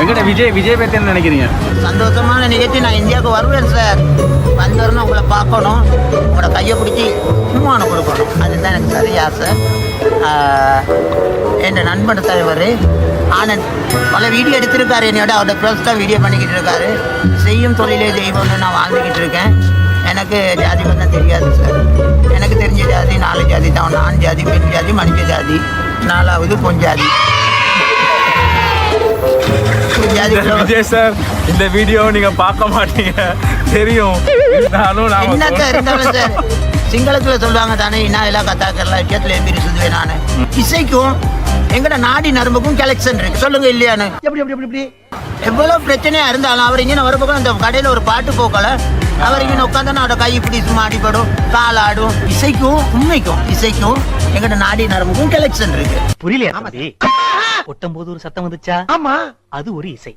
எங்கிட்ட விஜய் பத்தி என்ன நினைக்கிறீங்க? சந்தோஷமான நிகழ்ச்சி. நான் இந்தியாவுக்கு வருவேன் சார். வந்தவரணும் உங்களை பார்க்கணும், உங்களோட கையை பிடிச்சி சும்மானம் கொடுக்கணும். அதுதான் எனக்கு சரி ஆசை. என் நண்பன் தலைவர் ஆனந்த் பல வீடியோ எடுத்திருக்காரு என்னோட. அவரோட ப்ளஸ் தான் வீடியோ பண்ணிக்கிட்டு இருக்காரு. செய்யும் தொழிலே தெய்வம்னு நான் வாழ்ந்துக்கிட்டு இருக்கேன். எனக்கு ஜாதி பற்றி தெரியாது சார். எனக்கு தெரிஞ்ச ஜாதி 4 ஜாதி தான். ஆண் ஜாதி, பெண் ஜாதி, மனித ஜாதி, 4வது பொஞ்சாதி. விஜய் சார், இந்த வீடியோ நீங்க பார்க்க மாட்டீங்க தெரியும். என்ன சார் இருந்தாலும் சார் சிங்களத்துல சொல்லுவாங்க தானே, என்ன எல்லாம் கத்தாக்கெல்லாம் விஷயத்துல எப்படி சுதுவே நானு. இசைக்கும் எங்கட நாடி நரம்புக்கும் கலெக்ஷன் இருக்கு. சொல்லுங்க இல்லையானு? எப்படி எப்படி எப்படி எவ்வளவு பிரச்சனையா இருந்தாலும் அவர் இங்கே வர பக்கம் அந்த கடையில ஒரு பாட்டு போக்கல, அவர் இங்கே உட்காந்து அவரோட கை இப்படி சும்மா அடிபடும், கால் ஆடும். இசைக்கும் உண்மைக்கும் இசைக்கும் எங்கட நாடி நரம்புக்கும் கலெக்ஷன் இருக்கு. புரியலையா? ஒட்டும் போது ஒரு சத்தம் வந்துச்சா? ஆமா, அது ஒரு இசை.